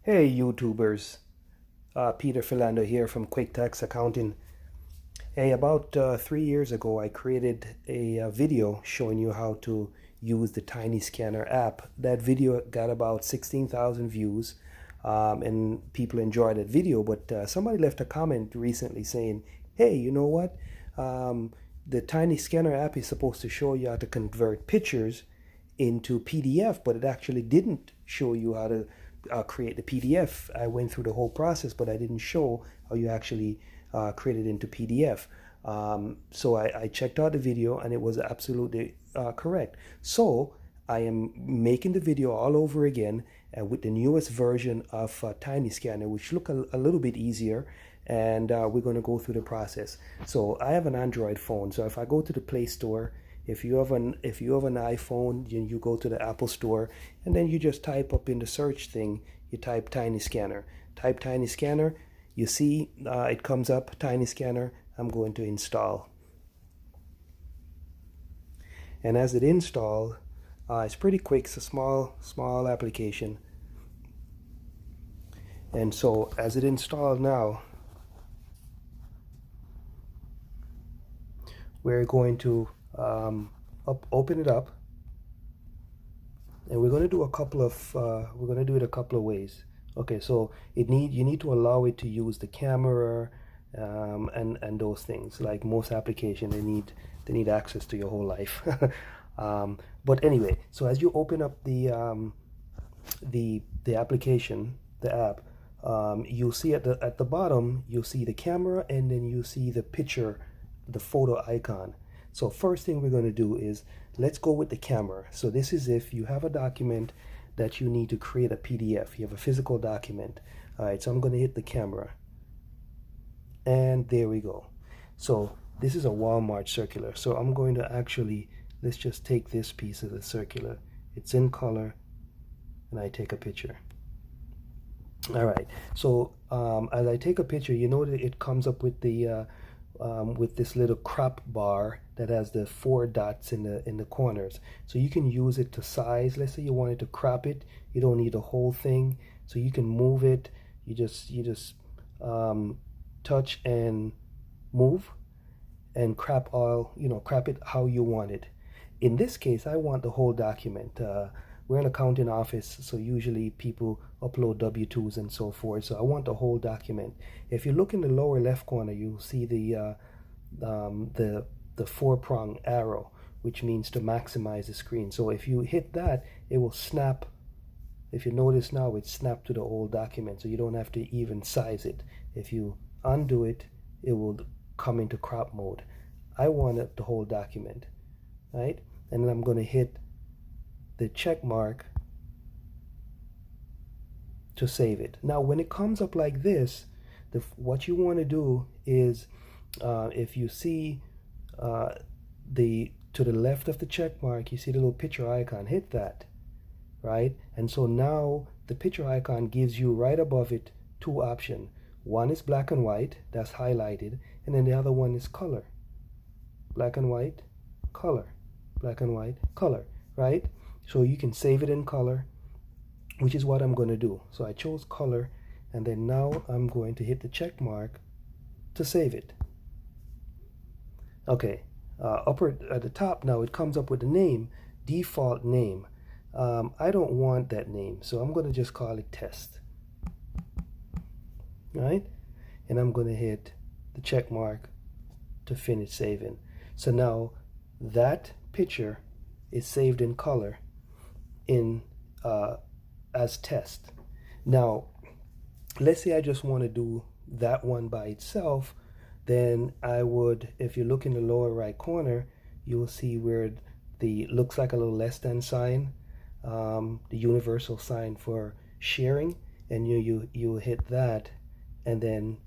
Hey YouTubers, Peter Philando here from Quik Tax Accounting. Hey, about 3 years ago, I created a video showing you how to use the Tiny Scanner app. That video got about 16,000 views, and people enjoyed that video. But somebody left a comment recently saying, "Hey, you know what? Um, the Tiny Scanner app is supposed to show you how to convert pictures into PDF, but it actually didn't show you how to create the PDF. I went through the whole process, but I didn't show how you actually create it into PDF. So I checked out the video and it was absolutely correct. So I am making the video all over again with the newest version of Tiny Scanner, which look a little bit easier. And we're going to go through the process. So I have an Android phone. So if I go to the Play Store, if you have an iPhone, you go to the Apple Store, and then you just type up in the search thing, you type Tiny Scanner. Type Tiny Scanner, you see it comes up, Tiny Scanner. I'm going to install. And as it installs, it's pretty quick. It's a small application. And so as it installs now, we're going to open it up, and we're going to do it a couple of ways. Okay, so you need to allow it to use the camera, and those things. Like most applications, they need access to your whole life. But anyway, so as you open up the application, the app, you'll see at the bottom, you'll see the camera, and then you see the picture, the photo icon. So first thing we're going to do is let's go with the camera. So this is if you have a document that you need to create a PDF. You have a physical document. All right, so I'm going to hit the camera. And there we go. So this is a Walmart circular. So I'm going to actually, let's just take this piece of the circular. It's in color, and I take a picture. All right, so as I take a picture, you know that it comes up with the with this little crop bar that has the 4 dots in the corners. So you can use it to size. Let's say you wanted to crop it. You don't need the whole thing, so you can move it. You just touch and move and crop it how you want it. In this case, I want the whole document. We're an accounting office, so usually people upload W-2s and so forth. So I want the whole document. If you look in the lower left corner, you'll see the 4-prong arrow, which means to maximize the screen. So if you hit that, it will snap. If you notice now, it's snapped to the whole document, so you don't have to even size it. If you undo it, it will come into crop mode. I want the whole document, right? And then I'm going to hit the check mark to save it. Now when it comes up like this, what you want to do is if you see to the left of the check mark, you see the little picture icon, hit that, right? And so now the picture icon gives you right above it 2 options. One is black and white, that's highlighted, and then the other one is color. Black and white, color. Black and white, color, right? So you can save it in color, which is what I'm going to do. So I chose color, and then now I'm going to hit the check mark to save it. Okay, upper at the top now it comes up with the name, default name. I don't want that name, so I'm going to just call it test. Right? And I'm going to hit the check mark to finish saving. So now that picture is saved in color in as test. Now let's say I just want to do that one by itself, then I would, if you look in the lower right corner, you will see where the looks like a little less than sign, the universal sign for sharing, and you hit that, and then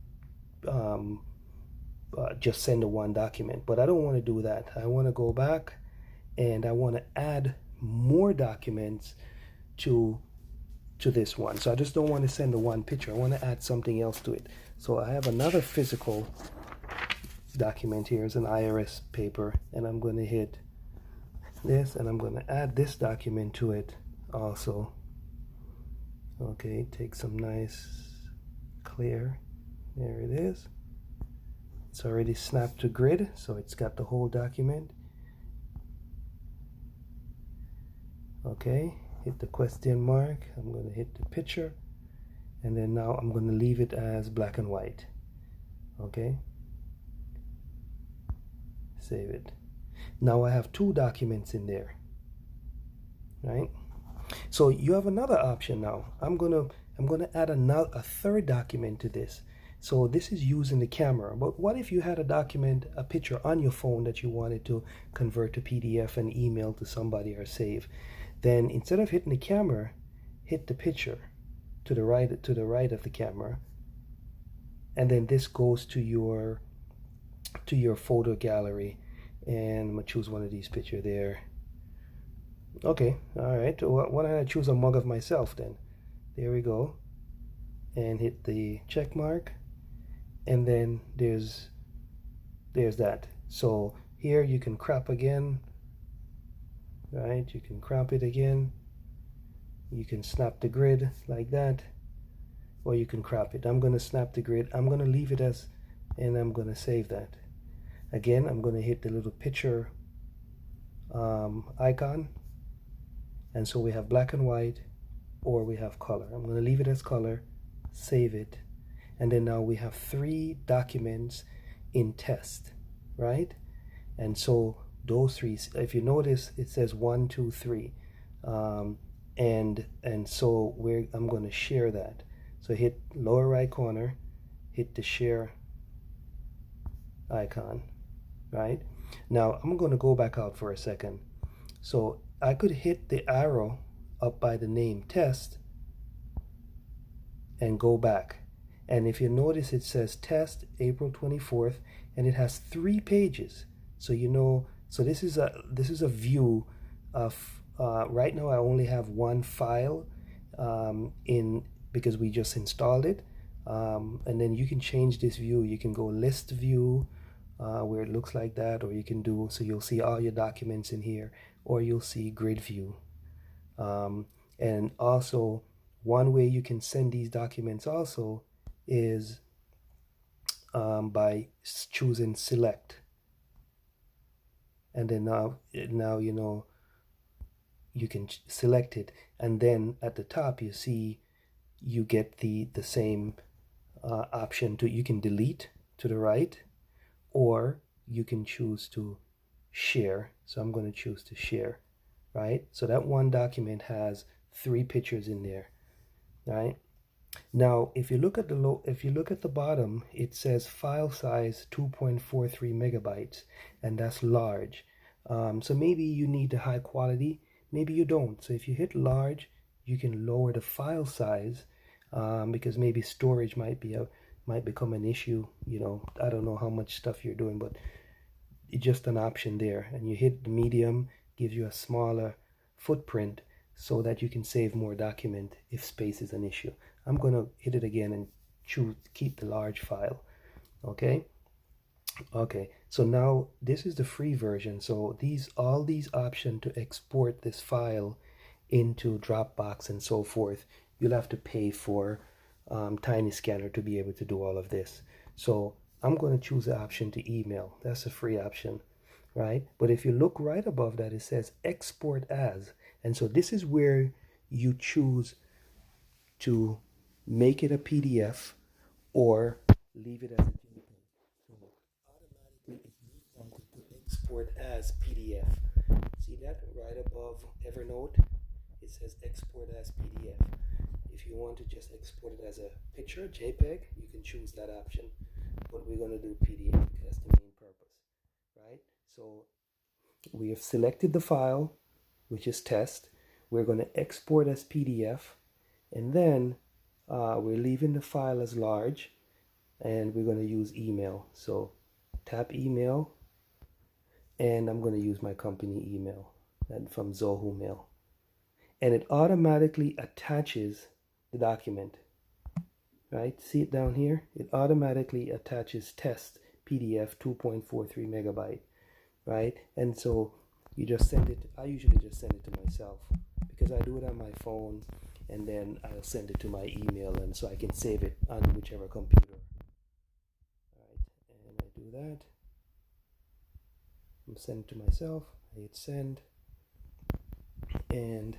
just send the one document. But I don't want to do that. I want to go back and I want to add more documents to this one. So I just don't want to send the one picture. I want to add something else to it. So I have another physical document here. It's an IRS paper, and I'm going to hit this, and I'm going to add this document to it also. Okay, take some nice clear. There it is. It's already snapped to grid, so it's got the whole document. Okay, hit the question mark. I'm going to hit the picture, and then now I'm going to leave it as black and white. Okay, save it. Now I have two documents in there, right? So you have another option now. I'm gonna add a third document to this. So this is using the camera. But what if you had a picture on your phone that you wanted to convert to PDF and email to somebody or save? Then instead of hitting the camera, hit the picture to the right of the camera, and then this goes to your photo gallery. And I'm gonna choose one of these pictures there. Okay, all right. Why don't I choose a mug of myself then? There we go. And hit the check mark. And then there's that. So here you can crop again, right? You can crop it again. You can snap the grid like that, or you can crop it. I'm going to snap the grid. I'm going to leave it as, and I'm going to save that. Again, I'm going to hit the little picture icon. And so we have black and white, or we have color. I'm going to leave it as color, save it. And then now we have 3 documents in test, right? And so those 3, if you notice, it says 1, 2, 3. And so I'm going to share that. So hit lower right corner, hit the share icon, right? Now I'm going to go back out for a second. So I could hit the arrow up by the name test and go back. And if you notice, it says test April 24th, and it has 3 pages. So so this is a view of right now I only have one file because we just installed it. And then you can change this view. You can go list view where it looks like that, or you can do, so you'll see all your documents in here, or you'll see grid view. And also, one way you can send these documents also is by choosing select. And then now you can select it, and then at the top you see you get the same option you can delete to the right, or you can choose to share. So I'm going to choose to share, right? So that one document has 3 pictures in there, right? Now, if you look at the bottom, it says file size 2.43 megabytes, and that's large. So maybe you need the high quality, maybe you don't. So if you hit large, you can lower the file size because maybe storage might become an issue. I don't know how much stuff you're doing, but it's just an option there. And you hit the medium, gives you a smaller footprint so that you can save more document if space is an issue. I'm going to hit it again and keep the large file. Okay. So now this is the free version. So all these options to export this file into Dropbox and so forth, you'll have to pay for Tiny Scanner to be able to do all of this. So I'm going to choose the option to email. That's a free option, right? But if you look right above that, it says export as. And so this is where you choose to make it a PDF or leave it as a JPEG. So automatically it moves on to export as PDF. See that right above Evernote? It says export as PDF. If you want to just export it as a picture, JPEG, you can choose that option. But we're going to do PDF because that's the main purpose, right? So we have selected the file, which is test. We're going to export as PDF, and then we're leaving the file as large, and we're going to use email. So tap email, and I'm going to use my company email from Zoho Mail. And it automatically attaches the document, right? See it down here? It automatically attaches test PDF 2.43 megabyte, right? And so you just send it. I usually just send it to myself because I do it on my phone, and then I'll send it to my email, and so I can save it on whichever computer. All right, and I do that. I'm sending it to myself. I hit send, and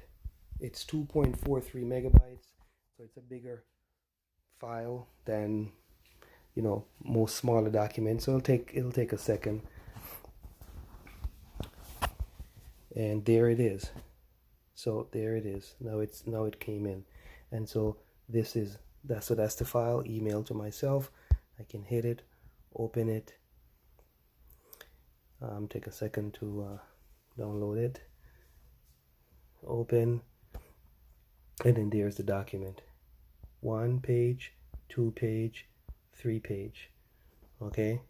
it's 2.43 megabytes, so it's a bigger file than most smaller documents. So it'll take a second, and there it is. So there it is. Now it came in, and so that's the file. Email to myself. I can hit it, open it. Take a second to download it. Open, and then there's the document. 1 page, 2 page, 3 page. Okay,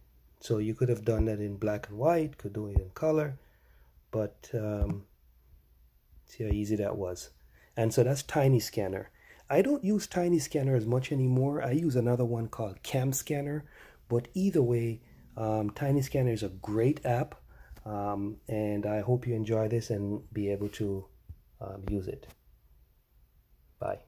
so you could have done that in black and white. Could do it in color, but see how easy that was. And so that's Tiny Scanner. I don't use Tiny Scanner as much anymore. I use another one called Cam Scanner. But either way, Tiny Scanner is a great app. And I hope you enjoy this and be able to use it. Bye.